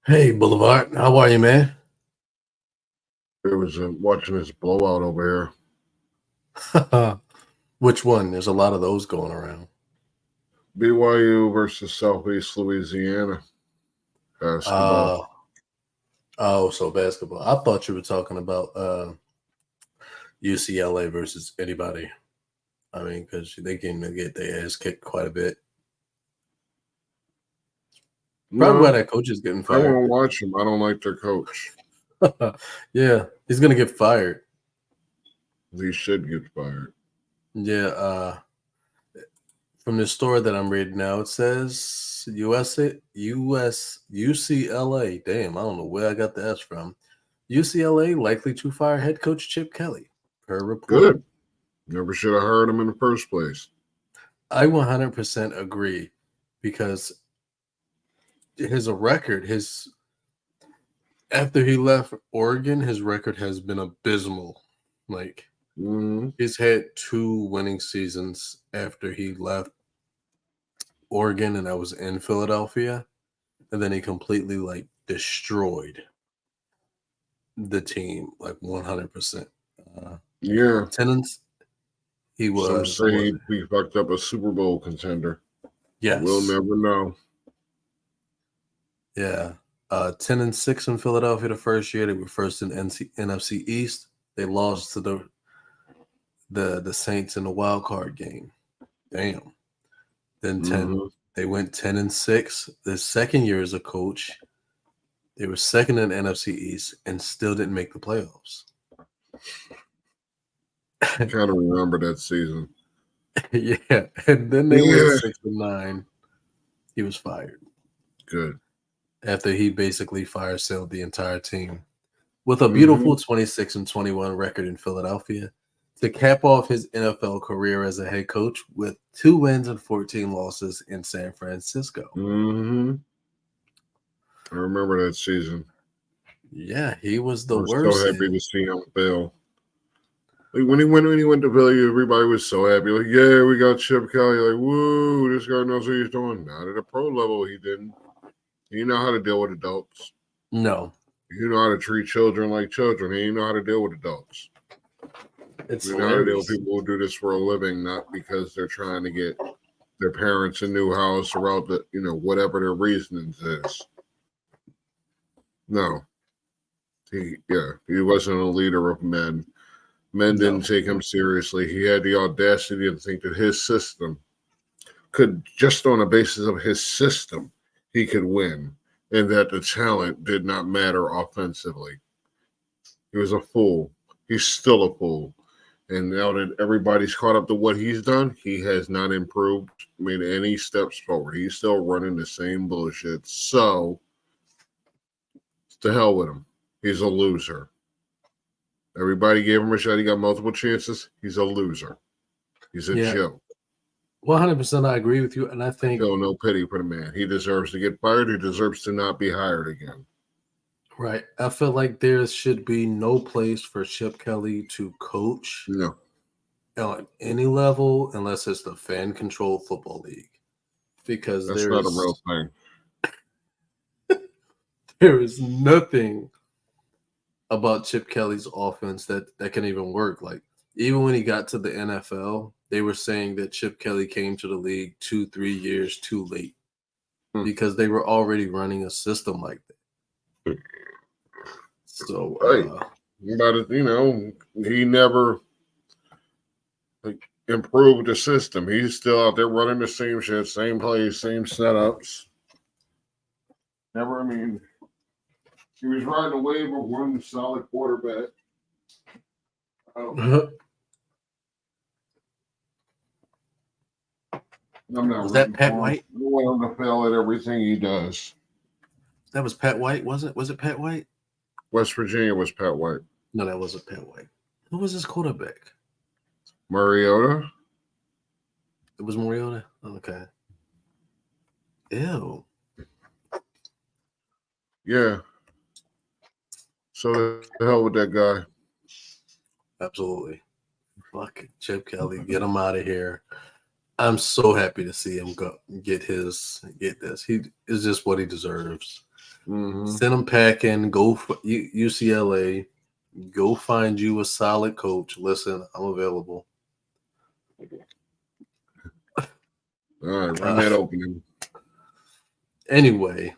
Hey Boulevard, how are you, man? It was watching this blowout over Which one? There's a lot of those going around. here. BYU versus Southeast Louisiana basketball. Uh oh, so basketball. I thought you were talking about UCLA versus anybody. I mean, because they can get their ass kicked quite a bit. Probably why No, that coach is getting I fired. won't watch them. I don't like their coach. Yeah, he's gonna get fired. He should get fired. Yeah, from the story that I'm reading now, it says UCLA. Damn, I don't know where I got the S from. UCLA likely to fire head coach Chip Kelly, per report. Good. Never should have hired him in the first place. I 100% agree because his record, his after he left Oregon, his record has been abysmal. Like Mm-hmm. he's had two winning seasons after he left Oregon, and that was in Philadelphia, and then he completely like destroyed the team, like 100%. Yeah. Tenants, he Some was say what? he fucked up a Super Bowl contender. We'll Yes, never know. yeah. 10-6 in Philadelphia the first year. They were first in NFC East. They lost to the Saints in the wild card game. Damn. Then 10. Mm-hmm. They went 10-6. The second year as a coach, they were second in NFC East and still didn't make the playoffs. Kind of remember that season. Yeah, and then they went Yeah. 6-9. He was fired Good. after he basically fire sailed the entire team with a Mm-hmm. beautiful 26-21 record in Philadelphia to cap off his NFL career as a head coach with 2 wins and 14 losses in San Francisco. Mm-hmm. I remember that season. Yeah, he was I the was so worst. happy to see him fail. Like when he went to Philly, everybody was so happy. Like, yeah, we got Chip Kelly. Like, woo, this guy knows what he's doing. Not at a pro level, he didn't. He know how to deal with adults. No, He know how to treat children like children. He know how to deal with adults. it's He know how to deal with hilarious. people who do this for a living, not because they're trying to get their parents a new house or out the whatever their reasonings is. No, he wasn't a leader of men. Men No, didn't take him seriously. He had the audacity to think that his system could, just on the basis of his system, he could win, and that the talent did not matter offensively. He was a fool. He's still a fool. And now that everybody's caught up to what he's done, he has not improved, made any steps forward. He's still running the same bullshit. So, to hell with him. He's a loser. Everybody gave him a shot. He got multiple chances. He's a loser. He's a yeah, joke. 100%. I agree with you, and I think Feel no pity for the man. He deserves to get fired. He deserves to not be hired again. right. I feel like there should be no place for Chip Kelly to coach No, on any level unless it's the fan controlled football league, because that's not a real thing. there is nothing about Chip Kelly's offense that can even work. Like even when he got to the NFL, they were saying that Chip Kelly came to the league 2-3 years too late Hmm. because they were already running a system like that. So Right. But he never like improved the system. He's still out there running the same shit, same plays, same setups. Never, I mean, he was riding a wave of one solid quarterback. I'm not was that rooting Pat for him. White? I want him to fail at everything he does. That was Pat White, was it? Was it Pat White? West Virginia was Pat White. No, that wasn't Pat White. Who was his quarterback? Mariota? It was Mariota. Okay. Ew. Yeah. So the hell with that guy. Absolutely. Fuck Chip Kelly. Get him out of here. I'm so happy to see him go get this. He is just what he deserves. Mhm. Send them packing. Go for UCLA. Go find you a solid coach. Listen, I'm available. All right, run that opening. Anyway,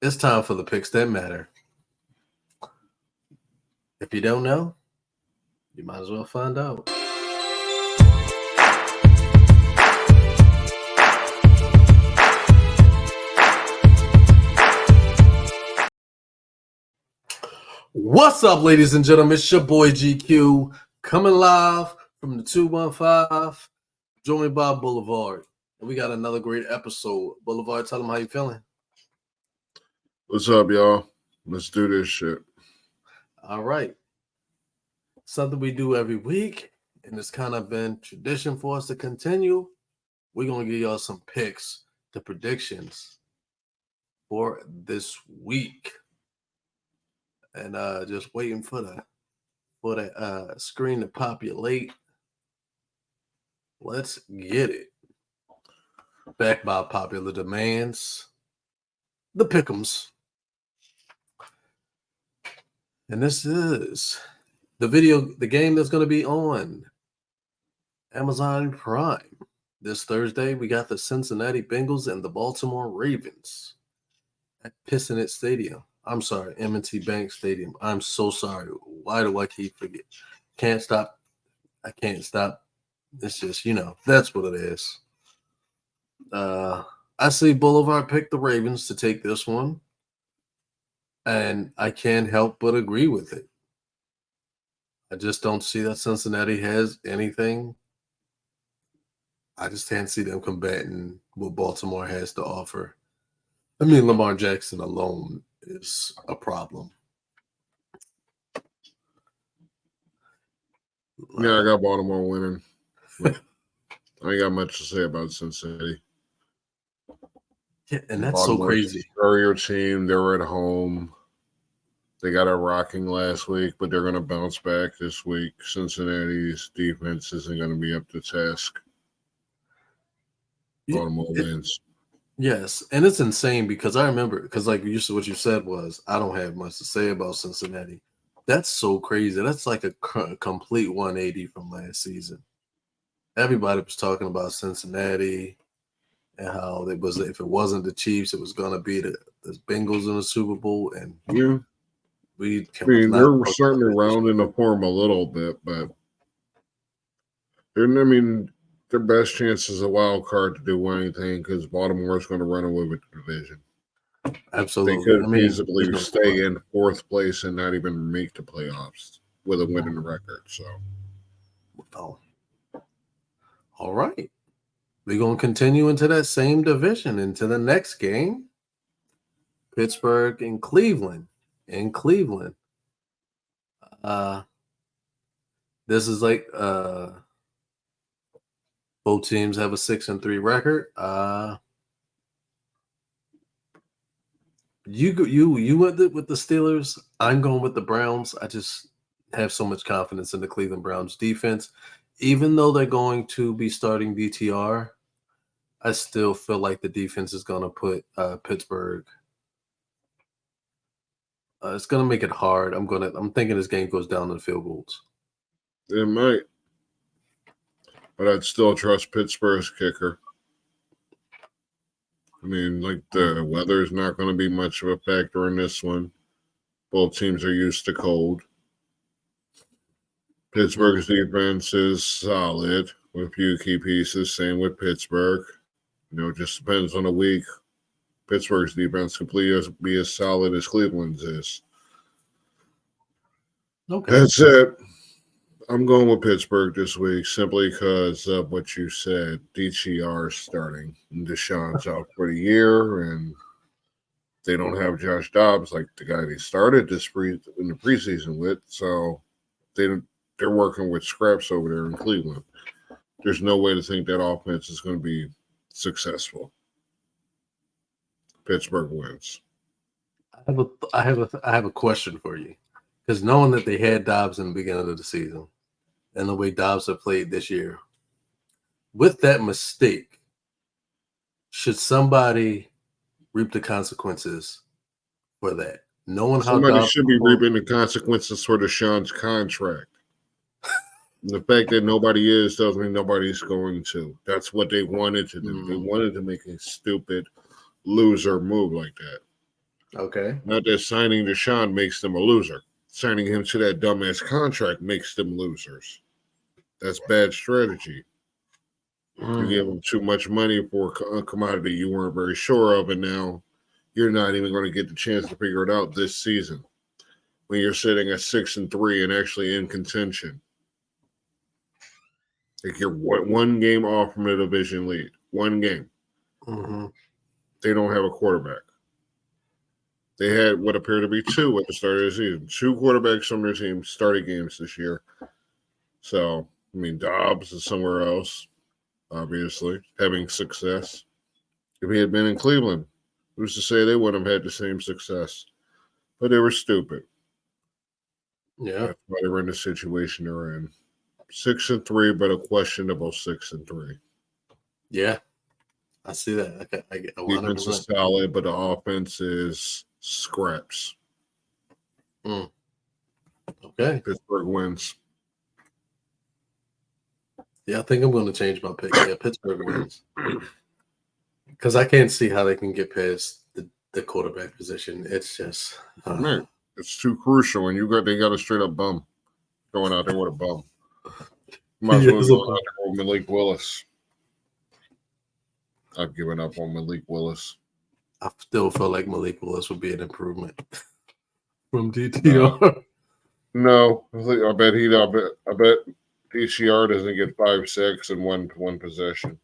it's time for the picks that matter. If you don't know, you might as well find out. What's up, ladies and gentlemen? It's your boy GQ coming live from the 215, joined by Boulevard. And we got another great episode. Boulevard, tell them how you feeling. What's up, y'all? Let's do this shit. All right. Something we do every week, and it's kind of been tradition for us to continue. We're going to give y'all some picks, the predictions for this week. And just waiting for the screen to populate. Let's get it. Backed by popular demands, the Pick'ems. And this is the game that's going to be on Amazon Prime. This Thursday, we got the Cincinnati Bengals and the Baltimore Ravens at Pissonnet Stadium. I'm sorry, M&T Bank Stadium. I'm so sorry. Why do I keep forgetting? Can't stop. I can't stop. It's just, that's what it is. I see Boulevard picked the Ravens to take this one, and I can't help but agree with it. I just don't see that Cincinnati has anything. I just can't see them combating what Baltimore has to offer. I mean, Lamar Jackson alone is a problem. Yeah, I got Baltimore winning. I ain't got much to say about Cincinnati. Yeah, and that's Baltimore's so crazy. a superior team. They're at home. They got a rocking last week, but they're going to bounce back this week. Cincinnati's defense isn't going to be up to task. Baltimore wins. Yes, and it's insane because I remember, because like what you said was, I don't have much to say about Cincinnati. That's so crazy. That's like a complete 180 from last season. Everybody was talking about Cincinnati and how it was, if it wasn't the Chiefs, it was going to be the Bengals in the Super Bowl. And Yeah. they're starting to round in the form a little bit, but their best chance is a wild card to do anything because Baltimore is going to run away with the division. Absolutely. They could feasibly stay in fourth place and not even make the playoffs with a winning record. So, all right. We're going to continue into that same division, into the next game. Pittsburgh and Cleveland. This is like both teams have a 6-3 record. You went with the Steelers. I'm going with the Browns. I just have so much confidence in the Cleveland Browns defense. Even though they're going to be starting DTR, I still feel like the defense is going to put Pittsburgh. It's going to make it hard. I'm thinking this game goes down to field goals. It might, but I'd still trust Pittsburgh's kicker. I mean, like the weather is not going to be much of a factor in this one. Both teams are used to cold. Pittsburgh's defense is solid with a few key pieces. Same with Pittsburgh. It just depends on the week. Pittsburgh's defense could be as solid as Cleveland's is. Okay. That's it. I'm going with Pittsburgh this week simply because of what you said. DTR is starting. And Deshaun's out for the year, and they don't have Josh Dobbs like the guy they started in the preseason with. So they're working with scraps over there in Cleveland. There's no way to think that offense is going to be successful. Pittsburgh wins. I have a question for you, because knowing that they had Dobbs in the beginning of the season and the way Dobbs have played this year, with that mistake, should somebody reap the consequences for that. Knowing how Somebody Dobbs should be performed- reaping the consequences for Deshaun's contract. The fact that nobody is doesn't mean nobody's going to. That's what they wanted to do. They wanted to make a stupid loser move like that. Okay. Not that signing Deshaun makes them a loser. Signing him to that dumbass contract makes them losers. That's bad strategy. You gave them too much money for a commodity you weren't very sure of, and now you're not even going to get the chance to figure it out this season when you're sitting at 6-3 and actually in contention. Like you're one game off from the division lead. One game. Mm-hmm. They don't have a quarterback. They had what appeared to be two at the start of the season. Two quarterbacks on their team started games this year. So, I mean, Dobbs is somewhere else, obviously, having success. If he had been in Cleveland, who's to say they wouldn't have had the same success? But they were stupid. Yeah. That's why they were in the situation they're in. 6-3, but a questionable 6-3. Yeah. I see that. I get Defense is 100%. solid, but the offense is scraps. Okay. Pittsburgh wins. Yeah, I think I'm going to change my pick. Yeah, Pittsburgh wins. Because I can't see how they can get past the quarterback position. It's just Man, it's too crucial, and they got a straight up bum going out there with a bum. Might as He well is go a out there with Malik Willis. I've given up on Malik Willis. I still feel like Malik Willis would be an improvement from DTR. No, I bet DCR doesn't get 5 sacks in one possession.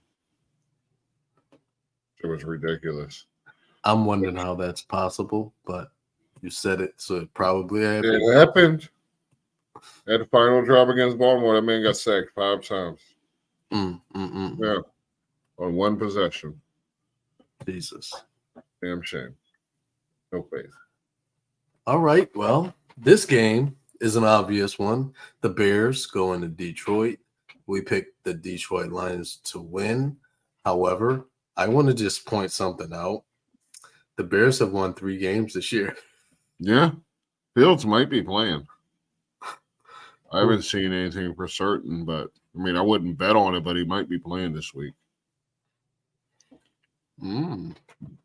It was ridiculous. I'm wondering how that's possible, but you said it, so it probably happened. It happened. At the final drive against Baltimore, that man got sacked 5 times. Yeah, on one possession. Jesus. Damn shame. No faith. All right. Well, this game is an obvious one. The Bears go into Detroit. We picked the Detroit Lions to win. However, I want to just point something out. The Bears have won 3 games this year. Yeah, Fields might be playing. I haven't seen anything for certain, but I mean, I wouldn't bet on it, but he might be playing this week.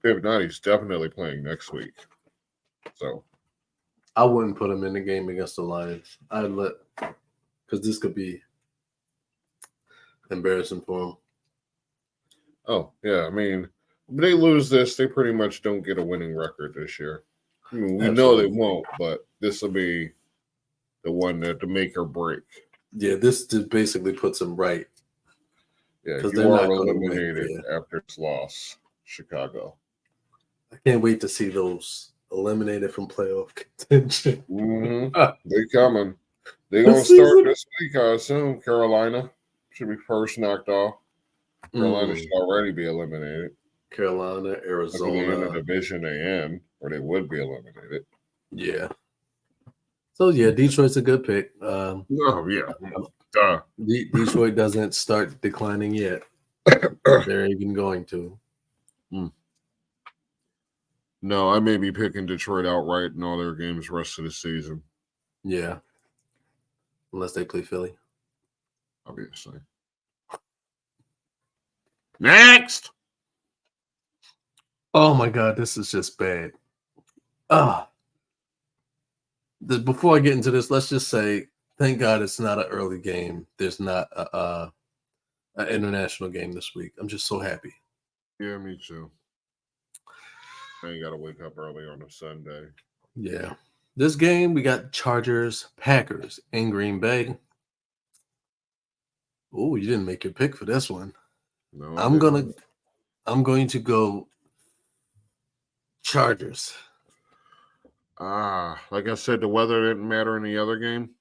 If not, he's definitely playing next week. So I wouldn't put him in the game against the Lions. Because this could be embarrassing for him. oh, yeah. I mean, if they lose this, they pretty much don't get a winning record this year. I mean, we know they won't, but this will be the one that to make or break. Yeah, this just basically puts them right. Yeah, 'Cause you they're are not gonna win, eliminated after this loss, Chicago. I can't wait to see those eliminated from playoff contention. They coming. They're going to This start season? this week, I assume. Carolina should be first knocked off. Carolina should already be eliminated. Carolina, Look at the Arizona. division they in, or they would be eliminated. Yeah. So, yeah, Detroit's a good pick. Oh, yeah. Duh. Detroit doesn't start declining yet. They're even going to. No, I may be picking Detroit outright in all their games rest of the season. Yeah. Unless they play Philly. Obviously. Next. Oh, my God. This is just bad. Before I get into this, let's just say, thank God it's not an early game. There's not an international game this week. I'm just so happy. Yeah, me too. I ain't got to wake up early on a Sunday. Yeah. This game, we got Chargers, Packers in Green Bay. Oh, you didn't make your pick for this one. No, I'm going to go Chargers. Like I said, the weather didn't matter in the other game.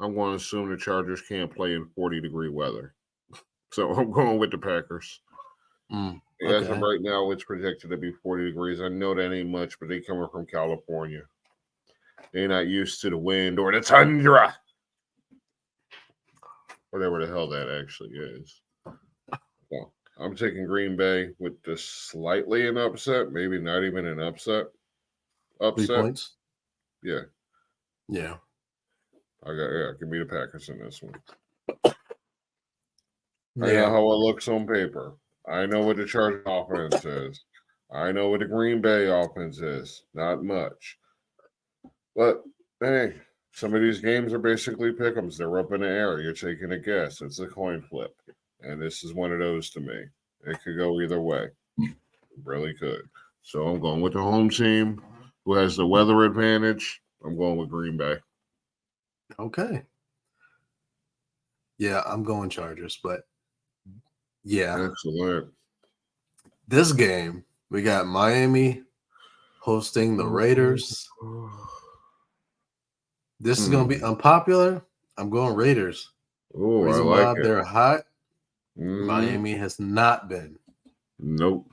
I'm going to assume the Chargers can't play in 40-degree weather. So I'm going with the Packers. As of right now, it's projected to be 40 degrees. I know that ain't much, but they coming from California. They're not used to the wind or the tundra. Whatever the hell that actually is. Well, I'm taking Green Bay with the slightly an upset, maybe not even an upset. 3 upset. points. Yeah, Yeah. give me the Packers in this one. I know Yeah. how it looks on paper. I know what the Chargers offense is. I know what the Green Bay offense is. Not much. But hey, some of these games are basically pick'ems. They're up in the air. You're taking a guess. It's a coin flip. And this is one of those to me. It could go either way. It really could. So I'm going with the home team who has the weather advantage. I'm going with Green Bay. Okay. Yeah, I'm going Chargers, but yeah, Excellent. this game we got Miami hosting the Raiders. This is going to be unpopular. I'm going Raiders. Oh, I Reason like why it. they're hot, Mhm. Miami has not been. Nope.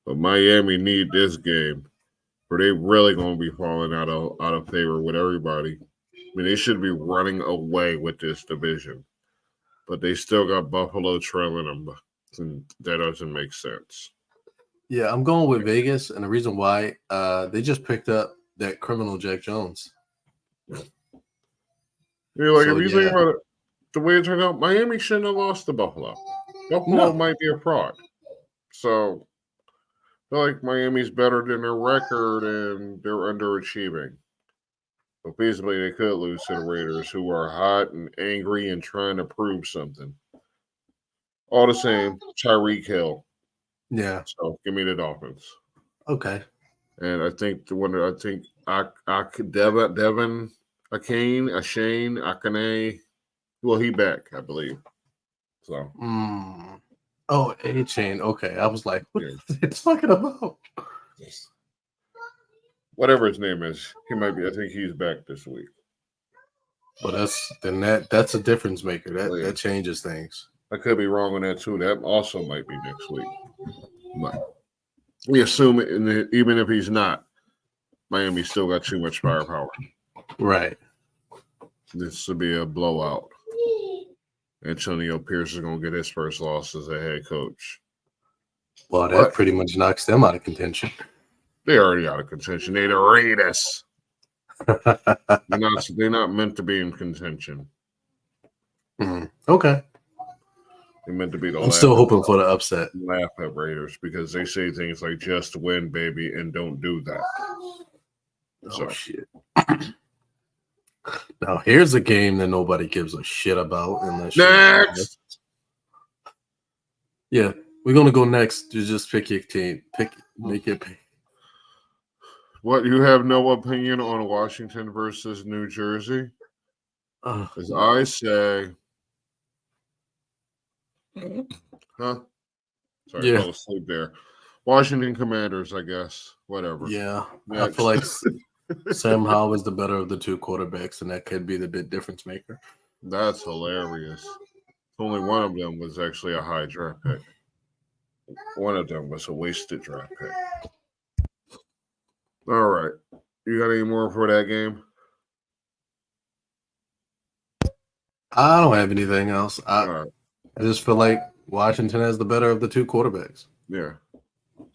But Miami need this game, or they really gonna be falling out of favor with everybody. I mean, they should be running away with this division, but they still got Buffalo trailing them, and that doesn't make sense. Yeah, I'm going with Vegas, and the reason why they just picked up that criminal Jack Jones. You're like, So, if you think about it, the way it turned out, Miami shouldn't have lost to Buffalo. Buffalo No. might be a fraud. So I feel like Miami's better than their record and they're underachieving. But feasibly, they could lose to the Raiders, who are hot and angry and trying to prove something. All the same, Tyreek Hill. Yeah. So give me the Dolphins. Okay. And I think the one that Devin Akane. Well, he back, I believe. So Oh, A-Chain. Okay. I was like, what yeah. are they talking about? Whatever his name is, he might be. I think he's back this week. But that's a difference maker. Yeah. That changes things. I could be wrong on that too. That also might be next week. But we assume even if he's not, Miami still got too much firepower. Right. This will be a blowout. Antonio Pierce is going to get his first loss as a head coach. Well, that pretty much knocks them out of contention. They're already out of contention. They're the Raiders. They're not meant to be in contention. Okay. They're meant to be the I'm still hoping for the upset. Laugh at Raiders because they say things like just win, baby, and don't do that. Oh, shit. Now, here's a game that nobody gives a shit about. Next! Yeah, we're going to go next. You just pick your team. Make your pick. What, you have no opinion on Washington versus New Jersey? As I say, huh? Sorry, I fell asleep there. Washington Commanders, I guess. Whatever. Yeah, Next. I feel like Sam Howell is the better of the two quarterbacks, and that could be the big difference maker. That's hilarious. Only one of them was actually a high draft pick. One of them was a wasted draft pick. All right. You got any more for that game? I don't have anything else. All right. I just feel like Washington has the better of the two quarterbacks. Yeah.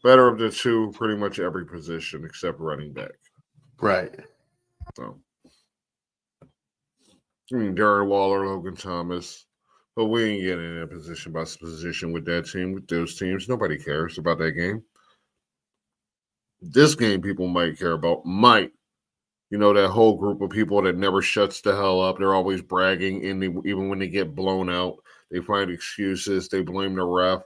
Better of the two, pretty much every position except running back. Right. So, I mean, Darren Waller, Logan Thomas. But we ain't getting in a position by position with that team, with those teams. Nobody cares about that game. This game people might care about. You know, that whole group of people that never shuts the hell up. They're always bragging, even when they get blown out. They find excuses. They blame the ref.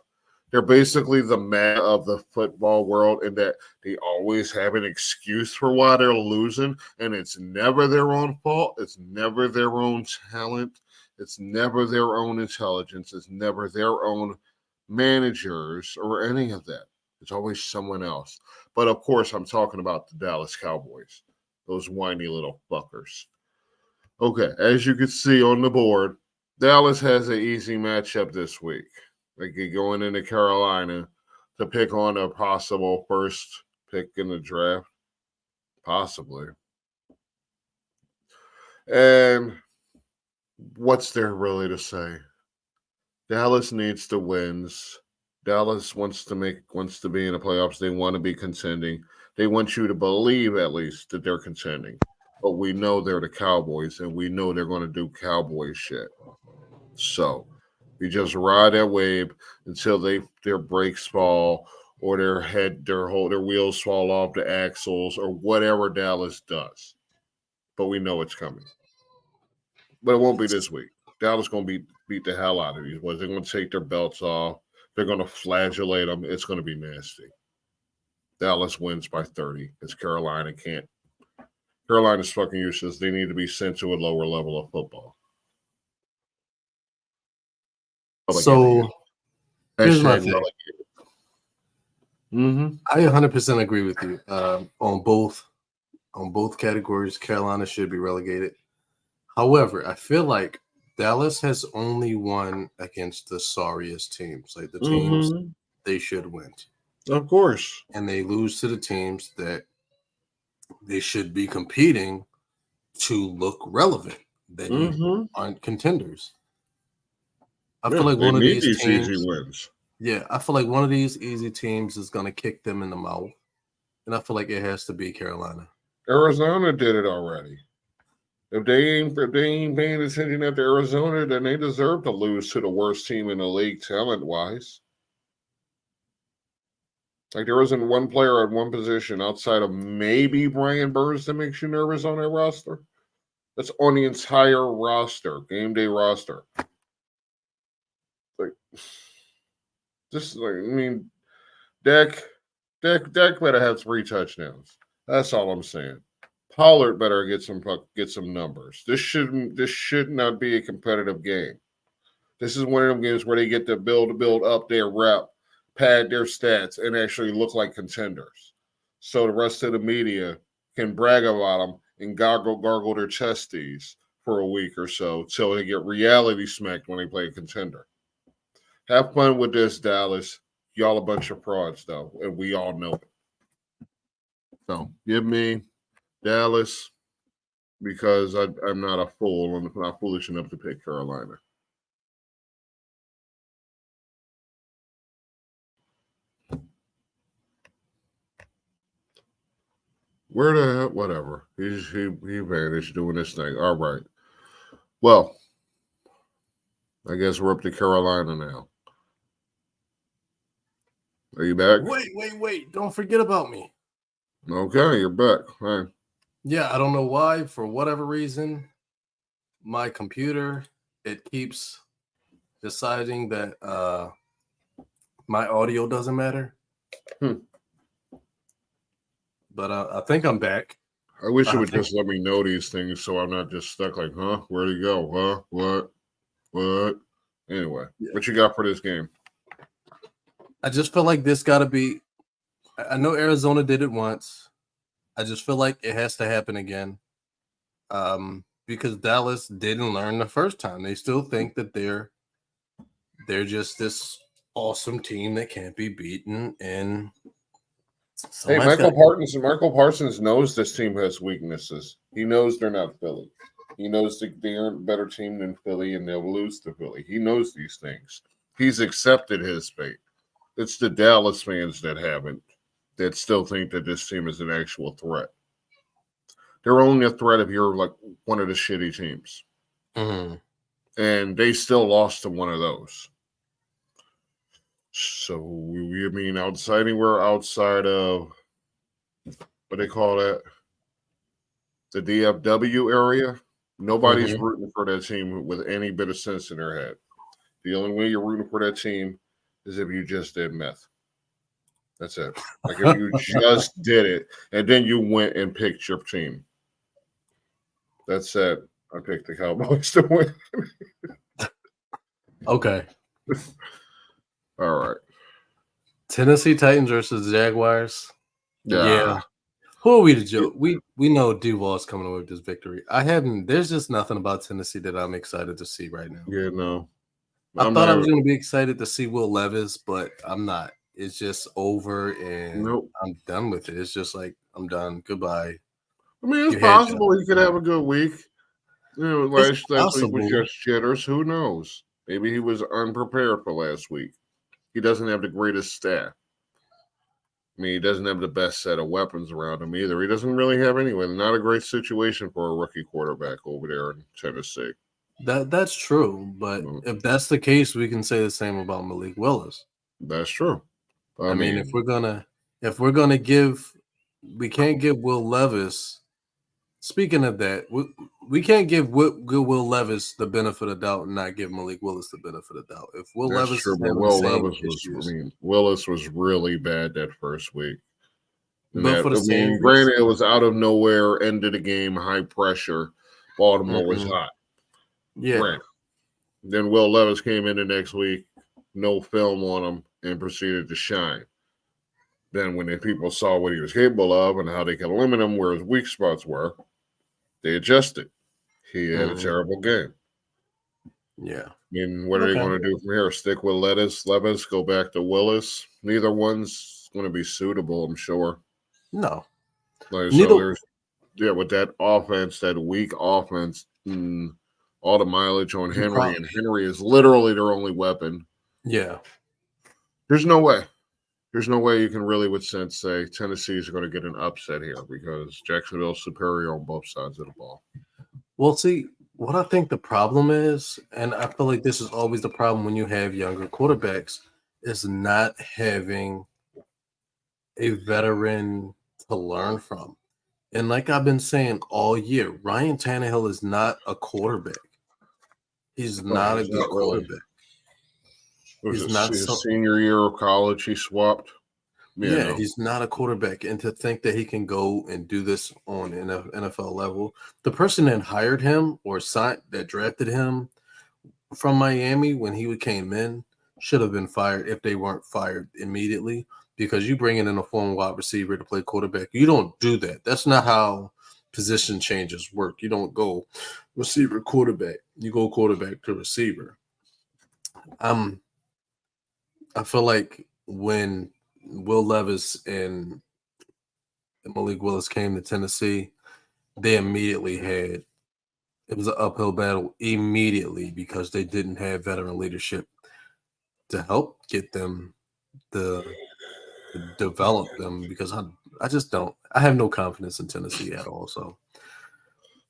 They're basically the mad of the football world in that they always have an excuse for why they're losing, and it's never their own fault. It's never their own talent. It's never their own intelligence. It's never their own managers or any of that. It's always someone else. But, of course, I'm talking about the Dallas Cowboys, those whiny little fuckers. Okay, as you can see on the board, Dallas has an easy matchup this week. They get going into Carolina to pick on a possible first pick in the draft. Possibly. And what's there really to say? Dallas needs the wins Dallas wants to be in the playoffs. They want to be contending. They want you to believe at least that they're contending. But we know they're the Cowboys, and we know they're going to do Cowboy shit. So we just ride that wave until their brakes fall or their wheels fall off the axles or whatever Dallas does. But we know it's coming. But it won't be this week. Dallas going to beat the hell out of these boys. They're going to take their belts off. They're going to flagellate them. It's going to be nasty. Dallas wins by 30 because Carolina can't. Carolina's fucking useless. They need to be sent to a lower level of football. So here's my Hashtag thing. relegated. I 100% agree with you on both categories. Carolina should be relegated. However, I feel like Dallas has only won against the sorriest teams, like the teams they should win. Of course. And they lose to the teams that they should be competing to look relevant. They aren't contenders. I feel like one of these teams, easy wins. Yeah, I feel like one of these easy teams is going to kick them in the mouth. And I feel like it has to be Carolina. Arizona did it already. If they ain't paying attention at Arizona, then they deserve to lose to the worst team in the league talent-wise. Like there isn't one player at one position outside of maybe Brian Burns that makes you nervous on that roster. That's on the entire roster, game day roster. Like, Dak better have 3 touchdowns. That's all I'm saying. Pollard better get some numbers. This should not be a competitive game. This is one of them games where they get to build up their rep, pad their stats, and actually look like contenders. So the rest of the media can brag about them and gargle their chesties for a week or so till they get reality smacked when they play a contender. Have fun with this, Dallas. Y'all a bunch of frauds, though, and we all know it. So give me Dallas because I'm not a fool. I'm not foolish enough to pick Carolina. Where the hell? Whatever. He vanished doing this thing. All right. Well, I guess we're up to Carolina now. Are you back? Wait. Don't forget about me. Okay, you're back. All right. Yeah, I don't know why. For whatever reason, my computer, it keeps deciding that my audio doesn't matter. But I think I'm back. I wish it would just let me know these things so I'm not just stuck like, huh? Where'd he go? Huh? What? Anyway, What you got for this game? I just feel like this got to be – I know Arizona did it once. I just feel like it has to happen again because Dallas didn't learn the first time. They still think that they're just this awesome team that can't be beaten. And hey, Michael Parsons knows this team has weaknesses. He knows they're not Philly. He knows they aren't a better team than Philly and they'll lose to Philly. He knows these things. He's accepted his fate. It's the Dallas fans that haven't, that still think that this team is an actual threat. They're only a threat if you're like one of the shitty teams. Mm-hmm. And they still lost to one of those. So, anywhere outside of, what they call that? The DFW area? Nobody's rooting for that team with any bit of sense in their head. The only way you're rooting for that team is if you just did meth. That's it. Like if you just did it and then you went and picked your team. That's it. I picked the Cowboys to win. Okay. All right. Tennessee Titans versus Jaguars. Yeah. Who are we to joke? We know Duval's coming away with this victory. There's just nothing about Tennessee that I'm excited to see right now. Yeah, no. I thought I was going to be excited to see Will Levis, but I'm not. It's just over, and I'm done with it. It's just like, I'm done. Goodbye. I mean, it's possible he could have a good week. Last week was just jitters. Who knows? Maybe he was unprepared for last week. He doesn't have the greatest staff. I mean, he doesn't have the best set of weapons around him either. He doesn't really have anyone. Not a great situation for a rookie quarterback over there in Tennessee. That's true, but if that's the case, we can say the same about Malik Willis. That's true. I mean, if we're gonna give, we can't give Will Levis. Speaking of that, we can't give Will Levis the benefit of doubt and not give Malik Willis the benefit of doubt. If Will that's Levis true, is but having Will the same Levis issues, was. I mean, Willis was really bad that first week. And but for the same granted, reason, it was out of nowhere, end of the game, high pressure. Baltimore was hot. yeah. Granted. Then Will Levis came in the next week, no film on him, and proceeded to shine. Then when the people saw what he was capable of and how they could limit him where his weak spots were, they adjusted. He had a terrible game. Yeah. I mean, what are they going to do from here? Stick with Levis, go back to Willis? Neither one's going to be suitable, I'm sure. No. Like, so there's, with that offense, that weak offense, all the mileage on Henry, and Henry is literally their only weapon. Yeah. There's no way. There's no way you can really with sense say Tennessee is going to get an upset here because Jacksonville's superior on both sides of the ball. Well, see, what I think the problem is, and I feel like this is always the problem when you have younger quarterbacks, is not having a veteran to learn from. And like I've been saying all year, Ryan Tannehill is not a quarterback. He's not a good quarterback. Was it his senior year of college he swapped? Yeah, he's not a quarterback. And to think that he can go and do this on an NFL level, the person that hired him or that drafted him from Miami when he came in should have been fired if they weren't fired immediately, because you bring in a former wide receiver to play quarterback. You don't do that. That's not how position changes work. You don't go receiver quarterback. You go quarterback to receiver. I feel like when Will Levis and Malik Willis came to Tennessee, they immediately it was an uphill battle immediately because they didn't have veteran leadership to help get them to develop them, because I just don't. I have no confidence in Tennessee at all. So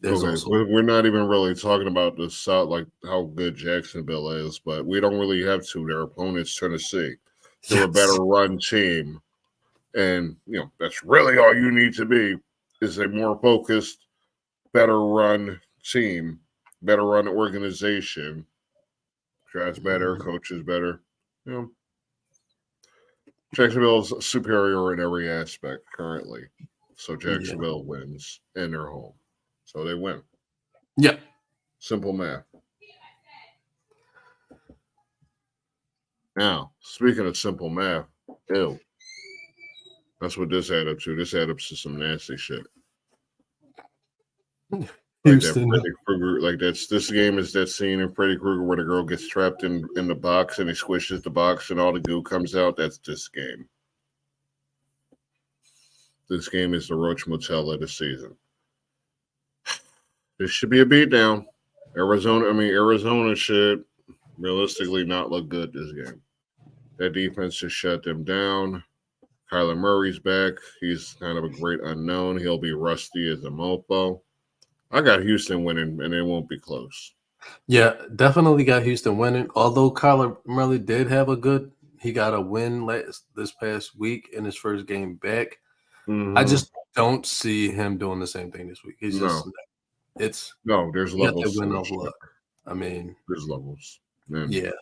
we're not even really talking about the South, like how good Jacksonville is, but we don't really have to. Their opponents, Tennessee, they're a better run team, and that's really all you need to be is a more focused, better run team, better run organization. Guys better, coaches better. Jacksonville's superior in every aspect currently, so Jacksonville wins in their home. So they win. Yeah. Simple math. Now, speaking of simple math, that's what this added up to. This added up to some nasty shit. Houston. This game is that scene in Freddy Krueger where the girl gets trapped in the box and he squishes the box and all the goo comes out. That's this game. This game is the Roach Motel of the season. This should be a beatdown. Arizona should realistically not look good this game. That defense just shut them down. Kyler Murray's back. He's kind of a great unknown. He'll be rusty as a mofo. I got Houston winning, and it won't be close. Yeah, definitely got Houston winning. Although Kyler Murray did have he got a win this past week in his first game back. Mm-hmm. I just don't see him doing the same thing this week. There's levels. I mean, there's levels. Man. Yeah,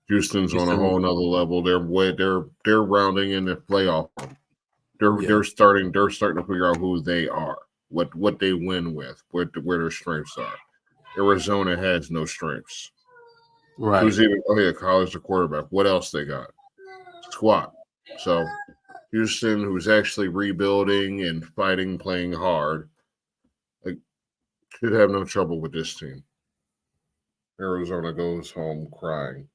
Houston's on a whole nother level. They're rounding in the playoff. They're starting to figure out who they are, what they win with, where their strengths are. Arizona has no strengths. Right. Kyler's the quarterback. What else they got? Squad. So Houston, who's actually rebuilding and fighting, playing hard, should have no trouble with this team. Arizona goes home crying.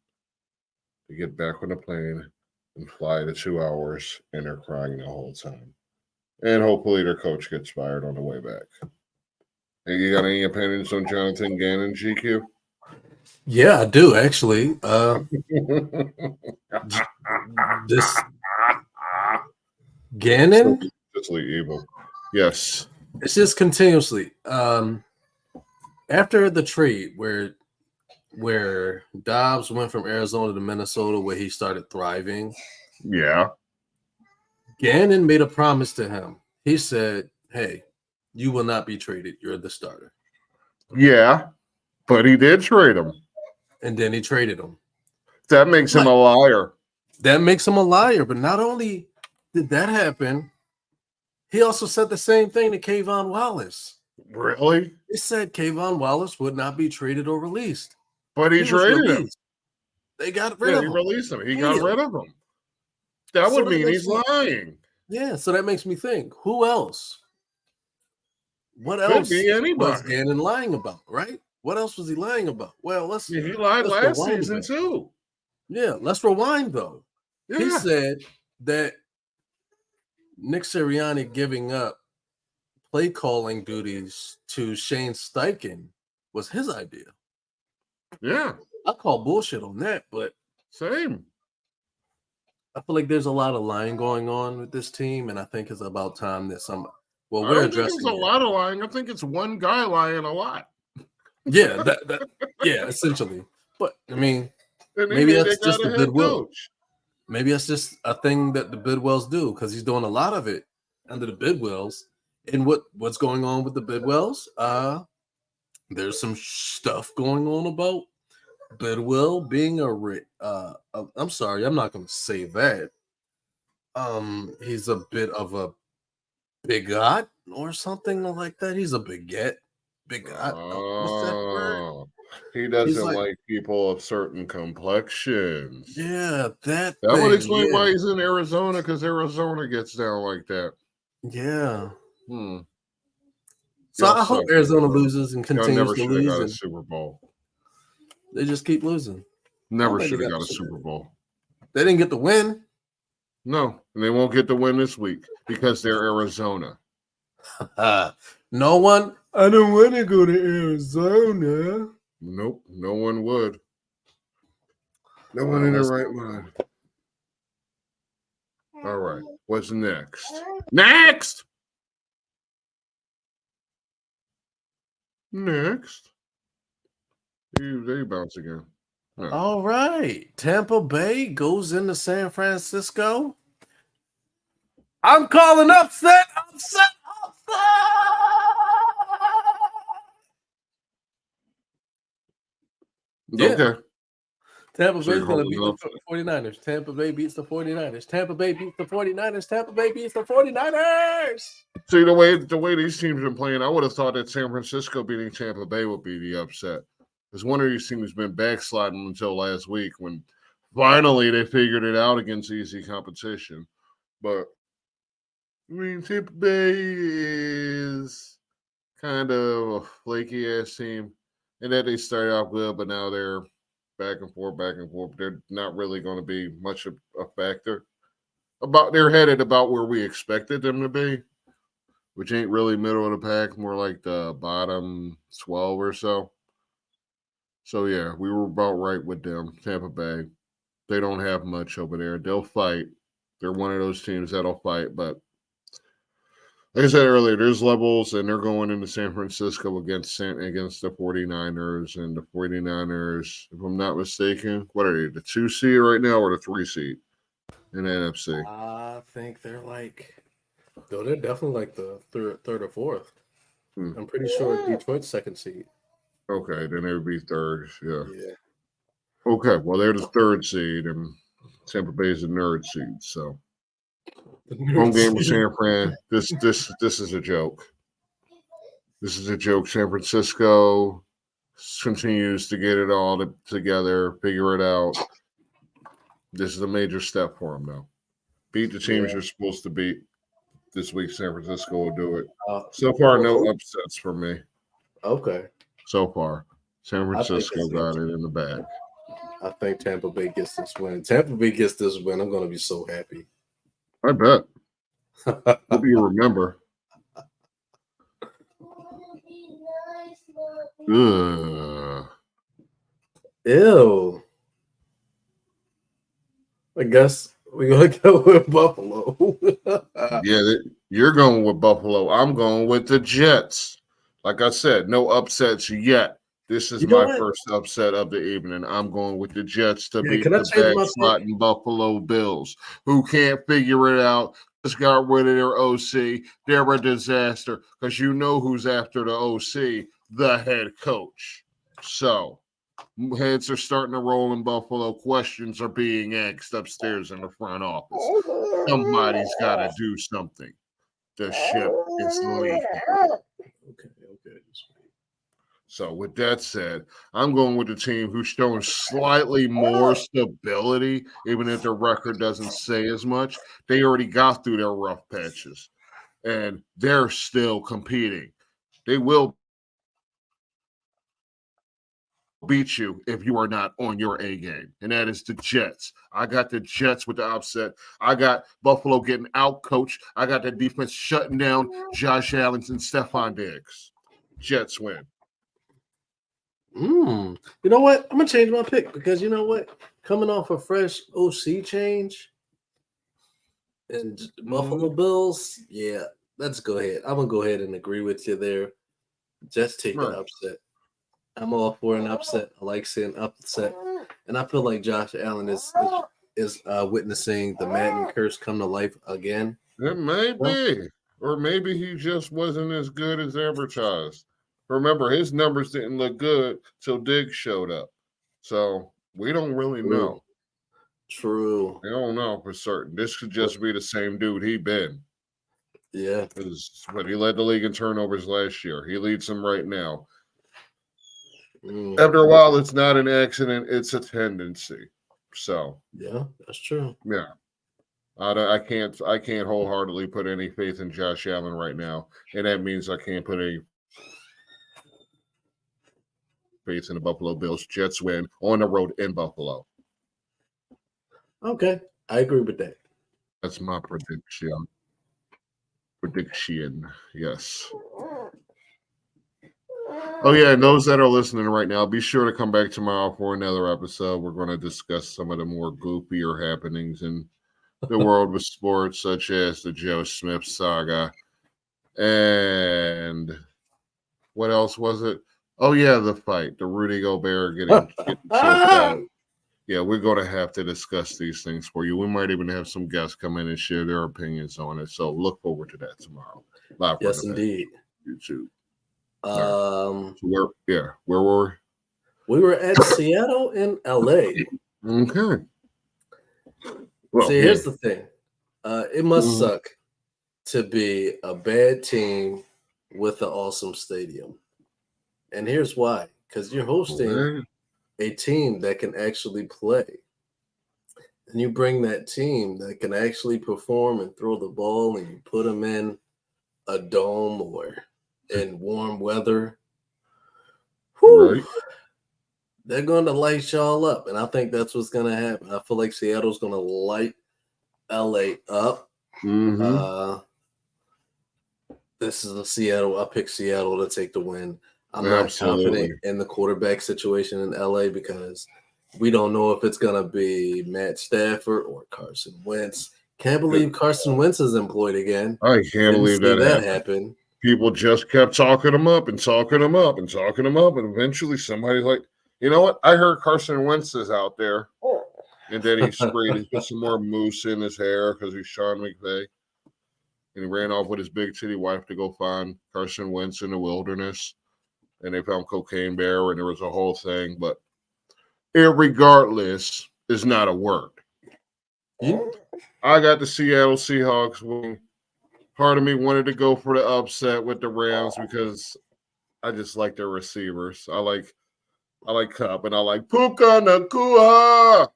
They get back on the plane and fly the 2 hours, and they're crying the whole time. And hopefully their coach gets fired on the way back. Hey, you got any opinions on Jonathan Gannon, GQ? Yeah, I do actually. This So Gannon, ridiculously evil. Yes. it's just continuously. After the trade where Dobbs went from Arizona to Minnesota, where he started thriving, Yeah. Gannon made a promise to him. He said, "Hey, you will not be traded. You're the starter." Yeah. But he did trade him. And then he traded him. That makes him But a liar. that makes him a liar. But not only did that happen, he also said the same thing to Kayvon Wallace. Really? He said Kayvon Wallace would not be traded or released. But he He was traded him. released. They got rid Yeah, of he him released him. He got immediately. rid of him. That So would that mean makes he's me, lying. yeah. So that makes me think: who else? What Could else be was anybody. Gannon lying about? Right? What else was he lying about? Well, Yeah, he lied let's last rewind a season bit. too. Yeah, let's rewind though. He Yeah. said that Nick Sirianni giving up play calling duties to Shane Steichen was his idea. Yeah. I call bullshit on that, but Same. I feel like there's a lot of lying going on with this team, and I think it's about time that well, I we're don't think it's a addressing it. lot of lying. I think it's one guy lying a lot. Yeah, yeah, essentially. But I mean, And they maybe made that's that just guy the the head Bidwill. coach. Maybe that's just a thing that the Bidwells do because he's doing a lot of it under the Bidwells. And what's going on with the Bidwells? There's some stuff going on about Bidwell being I'm sorry, I'm not going to say that. He's a bit of a bigot or something like that. He's a bigot. What's that word? Oh, he He's doesn't like, like people of certain complexions. yeah, that That would thing. explain Yeah, why he's in Arizona, because Arizona gets down like that. yeah. Hmm. So Y'all I hope suck, Arizona Arizona. loses and Y'all continues never to should have lose, got a and Super Bowl. they just keep losing. I don't Never think they should have got got the a Super Super Bowl. Bowl. They didn't get the win. No, and they won't get the win this week because they're Arizona. No one. I don't want to go to Arizona. Nope, no one would. No one in their right mind. All right, what's next? Next! Next. They bounce again. No. All right. Tampa Bay goes into San Francisco. I'm calling upset. Yeah. Okay. Tampa So Bay's you're going to holding beat the up. 49ers. Tampa Bay beats the 49ers. Tampa Bay beats the 49ers. Tampa Bay beats the 49ers. See, the way these teams have been playing, I would have thought that San Francisco beating Tampa Bay would be the upset. Because one of these teams has been backsliding until last week when finally they figured it out against easy competition. But I mean, Tampa Bay is kind of a flaky ass team. And that they started off good, but now they're back and forth, back and forth. They're not really going to be much of a factor. They're headed about where we expected them to be, which ain't really middle of the pack, more like the bottom 12 or so. So yeah, we were about right with them. Tampa Bay. They don't have much over there. They'll fight. They're one of those teams that'll fight, but like I said earlier, there's levels, and they're going into San Francisco against the 49ers. And the 49ers, if I'm not mistaken, what are they, the 2 seed right now or the 3 seed in the NFC? I think they're they're definitely like the third or fourth. I'm pretty sure Detroit's second seed. Okay, then they would be third. Yeah. Yeah. Okay, well, they're the 3rd seed, and Tampa Bay is the nerd seed. So home game with San Fran. This is a joke. This is a joke. San Francisco continues to get it all together, figure it out. This is a major step for them, though. Beat the teams you're supposed to beat this week. San Francisco will do it. So far, no upsets for me. Okay. So far, San I think Francisco got it in the bag. I think Tampa Bay gets this win. Tampa Bay gets this win. I'm going to be so happy. I bet. Hope you remember. Ugh. Ew. I guess we're gonna go with Buffalo. You're going with Buffalo. I'm going with the Jets. Like I said, no upsets yet. This is You know my what? first upset of the evening. I'm going with the Jets to Yeah, beat can I the change my pick? backsliding Buffalo Bills, who can't figure it out. Just got rid of their OC. They're a disaster because you know who's after the OC, the head coach. So heads are starting to roll in Buffalo. Questions are being asked upstairs in the front office. Somebody's got to do something. The ship is leaking. Okay. So, with that said, I'm going with the team who's showing slightly more stability, even if their record doesn't say as much. They already got through their rough patches, and they're still competing. They will beat you if you are not on your A game, and that is the Jets. I got the Jets with the upset. I got Buffalo getting out coached. I got the defense shutting down Josh Allen and Stephon Diggs. Jets win. You know what? I'm gonna change my pick because you know what? Coming off a fresh OC change and Buffalo Bills, yeah, let's go ahead. I'm gonna go ahead and agree with you there. Just take the Right. upset. I'm all for an upset. I like seeing upset, and I feel like Josh Allen is witnessing the Madden curse come to life again. It may Well, be. Or maybe he just wasn't as good as advertised. Remember, his numbers didn't look good till Diggs showed up. So we don't really true, know. true. We don't know for certain. This could But just be the same dude he been. yeah, But he led the league in turnovers last year. He leads them right now. mm, After a while, it's not an accident, it's a tendency. So yeah, that's true. yeah. I can't wholeheartedly put any faith in Josh Allen right now. And that means I can't put any faith in the Buffalo Bills. Jets win on the road in Buffalo. Okay, I agree with that. That's my prediction. Yes. Oh yeah, and those that are listening right now, be sure to come back tomorrow for another episode. We're going to discuss some of the more goofier happenings in the world of sports, such as the Joe Smith saga. And what else was it? Oh yeah, the fight, the Rudy Gobert getting choked out. Yeah, we're going to have to discuss these things for you. We might even have some guests come in and share their opinions on it. So look forward to that tomorrow. Live from Yes, the indeed. YouTube. Um, Where were we were at Seattle and LA. we? Okay. Well, See, yeah. here's the thing. It must Mhm. suck to be a bad team with an awesome stadium. And here's why. Because you're hosting Man, a team that can actually play. And you bring that team that can actually perform and throw the ball and you put them in a dome or in warm weather. Whew, right. they're going to light y'all up. And I think that's what's going to happen. I feel like Seattle's going to light LA up. Mm-hmm. This is a Seattle. I pick Seattle to take the win. I'm not confident Absolutely. in the quarterback situation in LA because we don't know if it's going to be Matt Stafford or Carson Wentz. Can't believe Carson Wentz is employed again. I can't Didn't believe see that that happened. happen. People just kept talking him up and talking him up and talking him up. And eventually somebody's like, you know what? I heard Carson Wentz is out there. And then he put some more mousse in his hair because he's Sean McVay. And he ran off with his big titty wife to go find Carson Wentz in the wilderness. And they found Cocaine Bear and there was a whole thing. But irregardless, is not a word. I got the Seattle Seahawks win. Part of me wanted to go for the upset with the Rams because I just like their receivers. I like Cup and I like Puka Nakua.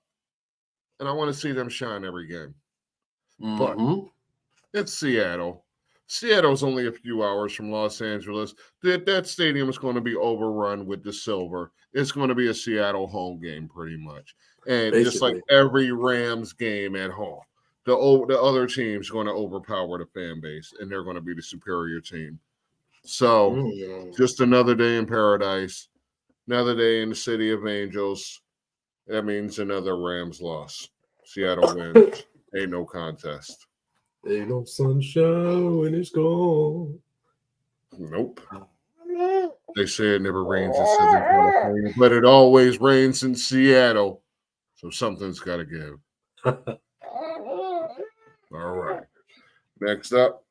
And I want to see them shine every game. But Mm-hmm. it's Seattle. Seattle's only a few hours from Los Angeles. That stadium is going to be overrun with the silver. It's going to be a Seattle home game pretty much. And just like Basically. every Rams game at home, the other team's going to overpower the fan base and they're going to be the superior team. So Mm. just another day in paradise. Another day in the city of angels. That means another Rams loss. Seattle wins. Ain't no contest. Ain't no sunshine when it's gone. Nope. They say it never rains in Southern California, but it always rains in Seattle. So something's got to give. All right. Next up.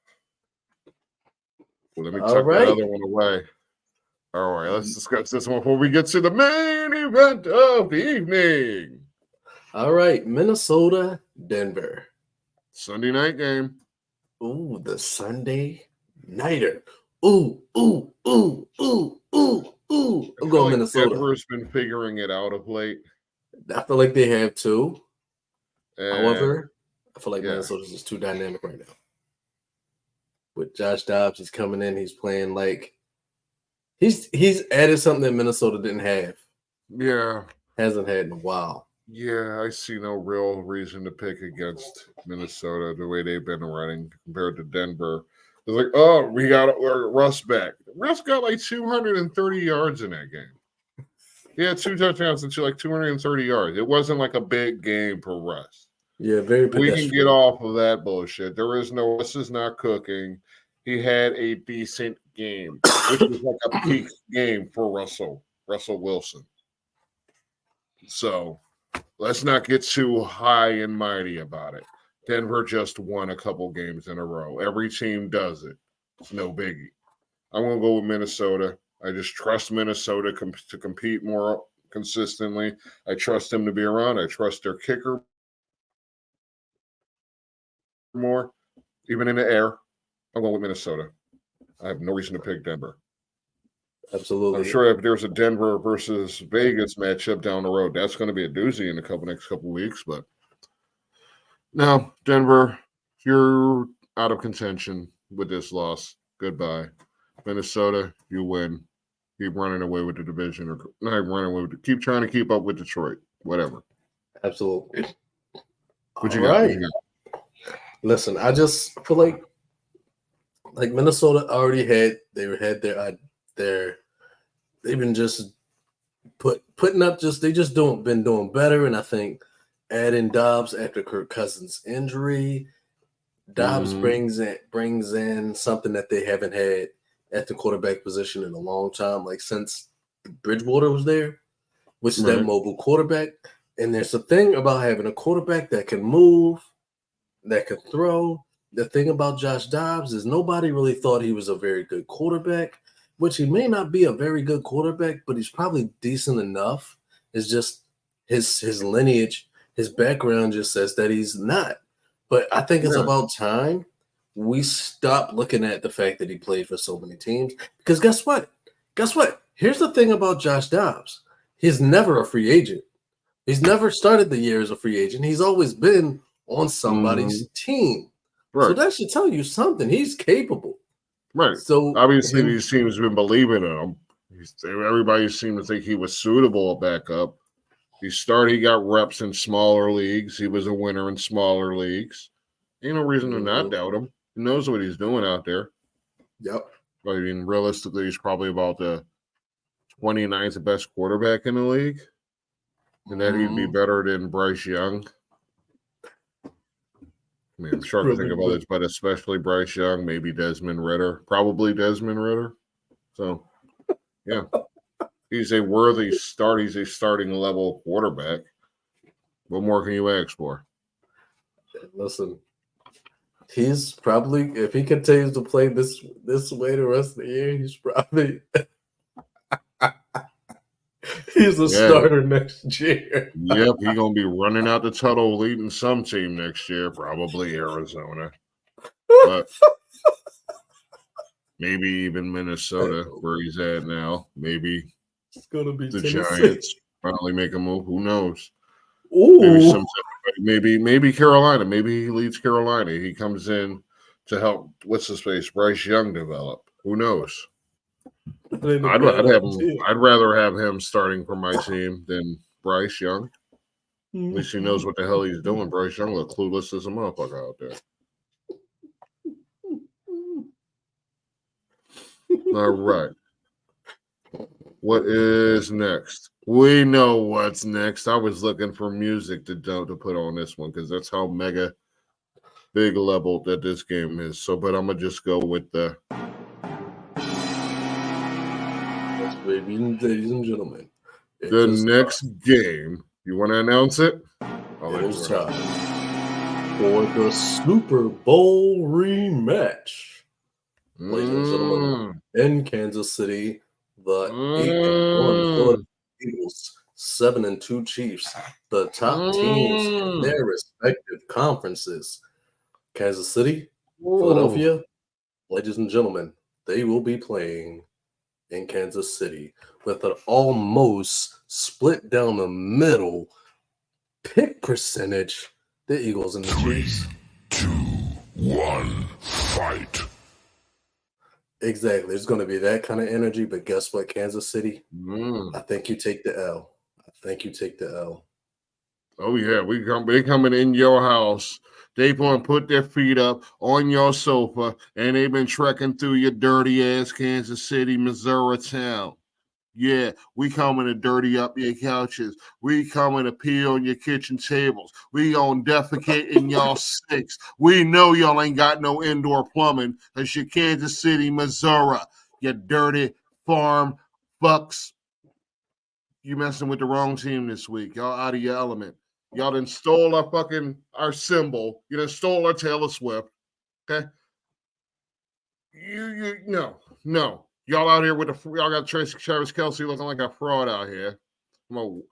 Well, let me All tuck right. that other one away. All right. Let's discuss this one before we get to the main event of the evening. All right. Minnesota, Denver. Sunday night game. Ooh, the Sunday nighter. Ooh, ooh, ooh, ooh, ooh, ooh. I'm going Minnesota. Denver's been figuring it out of late. I feel like they have too. And However, I feel like yeah. Minnesota's just too dynamic right now. With Josh Dobbs, he's coming in, he's playing like he's added something that Minnesota didn't have. Yeah. Hasn't had in a while. Yeah, I see no real reason to pick against Minnesota the way they've been running compared to Denver. It's like, oh, we got Russ back. Russ got like 230 yards in that game. He had 2 touchdowns and like 230 yards. It wasn't like a big game for Russ. Yeah, very We pedestrian. can get off of that bullshit. There is no Russ is not cooking. He had a decent game, which was like a peak game for Russell Wilson. So let's not get too high and mighty about it. Denver just won a couple games in a row. Every team does it. It's no biggie. I'm going to go with Minnesota. I just trust Minnesota to compete more consistently. I trust them to be around. I trust their kicker more, even in the air. I'm going with Minnesota. I have no reason to pick Denver. Absolutely. I'm sure if there's a Denver versus Vegas matchup down the road, that's going to be a doozy in the next couple weeks. But no, Denver, you're out of contention with this loss. Goodbye. Minnesota, you win. Keep running away with the division, or not running away. Keep trying to keep up with Detroit. Whatever. Absolutely. What you got? Listen, I just feel like Minnesota already had their they've been just putting up they just been doing better, and I think adding Dobbs after Kirk Cousins' injury, Dobbs brings in something that they haven't had at the quarterback position in a long time, like since Bridgewater was there, which is that mobile quarterback. And there's a thing about having a quarterback that can move, that can throw. The thing about Josh Dobbs is nobody really thought he was a very good quarterback, which he may not be a very good quarterback, but he's probably decent enough. It's just his lineage, his background just says that he's not. But I think it's about time we stop looking at the fact that he played for so many teams. Because guess what? Here's the thing about Josh Dobbs. He's never a free agent. He's never started the year as a free agent. He's always been on somebody's team. Right. So that should tell you something. He's capable. Right. So obviously these teams have been believing in him. Everybody seemed to think he was suitable at backup. He got reps in smaller leagues. He was a winner in smaller leagues. Ain't no reason to not doubt him. He knows what he's doing out there. Yep. I mean, realistically, he's probably about the 29th best quarterback in the league. And that he'd be better than Bryce Young. I mean, I'm sure to think about this, but especially Bryce Young, maybe Desmond Ridder. Probably Desmond Ridder. So, yeah. He's a worthy start. He's a starting level quarterback. What more can you ask for? Listen, he's probably, if he continues to play this way the rest of the year, he's probably he's a starter next year. Yep, he's gonna be running out the tunnel leading some team next year, probably Arizona. But maybe even Minnesota, where he's at now. Maybe it's gonna be the Tennessee. Giants finally make a move. Who knows? Ooh. Maybe Carolina. Maybe he leads Carolina. He comes in to help Bryce Young develop. Who knows? I'd rather have him starting for my team than Bryce Young. At least he knows what the hell he's doing. Bryce Young look clueless as a motherfucker out there. All right. What is next? We know what's next. I was looking for music to put on this one because that's how mega big level that this game is. So, but I'm gonna just go with the. Ladies and gentlemen, The next game. You want to announce it? It is time for the Super Bowl rematch. Ladies and gentlemen, in Kansas City, the 8-1 Philadelphia Eagles, 7-2 Chiefs, the top teams in their respective conferences. Kansas City, Philadelphia, ladies and gentlemen, they will be playing in Kansas City with an almost split down the middle pick percentage. The Eagles and the Chiefs. 3, 2, 1, fight. Exactly. There's going to be that kind of energy, but guess what, Kansas City? I think you take the L. Oh yeah, they coming in your house. They gonna put their feet up on your sofa, and they've been trekking through your dirty ass Kansas City, Missouri town. Yeah, we coming to dirty up your couches. We coming to pee on your kitchen tables. We gonna defecate in y'all sinks. We know y'all ain't got no indoor plumbing because you're Kansas City, Missouri. You dirty farm fucks. You messing with the wrong team this week. Y'all out of your element. Y'all done stole our symbol. You done stole our Taylor Swift. Okay. No. Y'all out here with y'all got Travis Kelce looking like a fraud out here. Come on,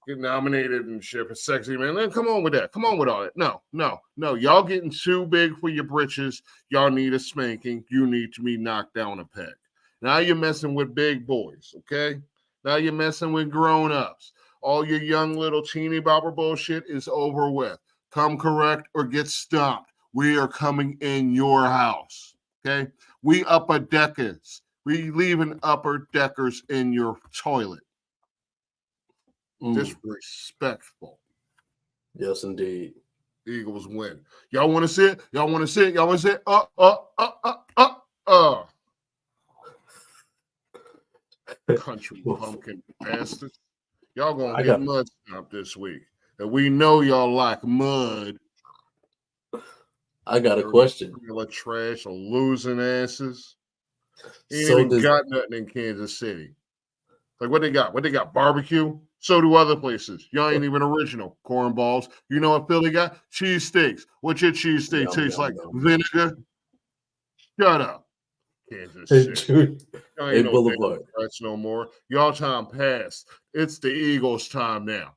get nominated and shit for sexy man. Then come on with that. Come on with all that. No. Y'all getting too big for your britches. Y'all need a spanking. You need to be knocked down a peg. Now you're messing with big boys, okay? Now you're messing with grown-ups. All your young little teeny bopper bullshit is over with. Come correct or get stomped. We are coming in your house, okay? We upper deckers. We leaving upper deckers in your toilet. Disrespectful. Yes, indeed. Eagles win. Y'all want to see it? Y'all want to see it? Y'all want to see it? Country pumpkin bastards. Y'all gonna get mud stomped this week. And we know y'all like mud. I got a question. Trash or losing asses. Ain't even got nothing in Kansas City. Like what they got? What they got? Barbecue? So do other places. Y'all ain't even original. Cornballs. You know what Philly got? Cheesesteaks. What's your cheesesteak taste like? Vinegar? Shut up. Kansas City. Y'all ain't no Democrats no more. Y'all time passed. It's the Eagles' time now.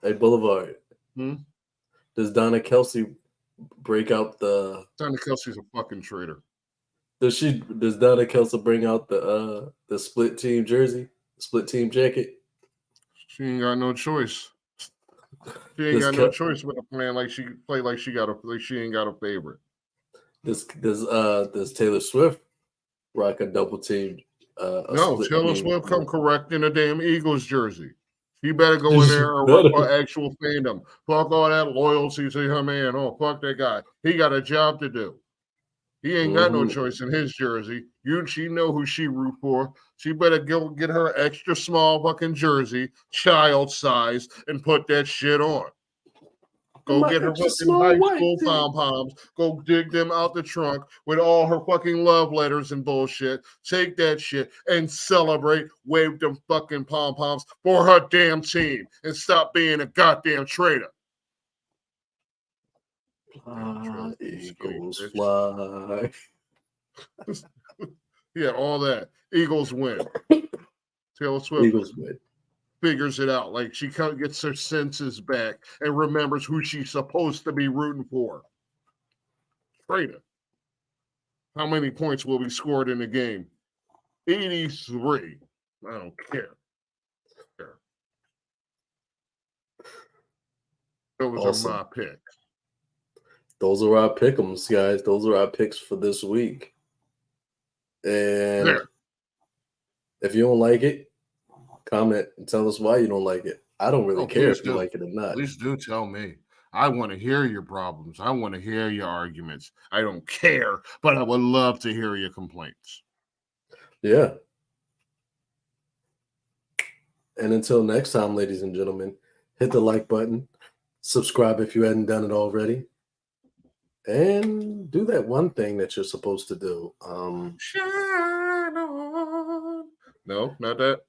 Hey, Boulevard. Does Donna Kelce break out the... Donna Kelce's a fucking traitor. Does Donna Kelce bring out the split team jersey, split team jacket? She ain't got no choice. She ain't got no choice with a plan like she play like she ain't got a favorite. Does Taylor Swift rock a double team? No, Taylor Swift come correct in a damn Eagles jersey. She better go in there and rock her actual fandom. Fuck all that loyalty to her man. Oh, fuck that guy. He got a job to do. He ain't got no choice in his jersey. She know who she root for. She better go get her extra small fucking jersey, child size, and put that shit on. Go get her fucking high school pom-poms. Go dig them out the trunk with all her fucking love letters and bullshit. Take that shit and celebrate. Wave them fucking pom-poms for her damn team and stop being a goddamn traitor. Eagles fly. Yeah, all that. Eagles win. Taylor Swift Eagles win. Figures it out. Like she gets her senses back and remembers who she's supposed to be rooting for. Traitor. How many points will be scored in the game? 83. I don't care. Those are my picks. Those are our pick'ems, guys. Those are our picks for this week. And if you don't like it, comment and tell us why you don't like it. I don't really care if you like it or not. Please do tell me. I want to hear your problems. I want to hear your arguments. I don't care, but I would love to hear your complaints. Yeah. And until next time, ladies and gentlemen, hit the like button, subscribe if you hadn't done it already, and do that one thing that you're supposed to do. Shine on. No, not that.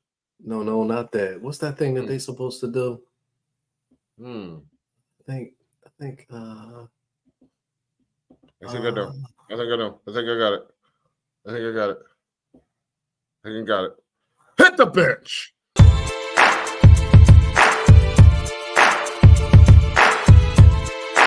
No, not that. What's that thing that Hmm. they supposed to do? Hmm. I think I think I know. I think I know. I think I got it. I think I got it. I think I got it. Hit the bench.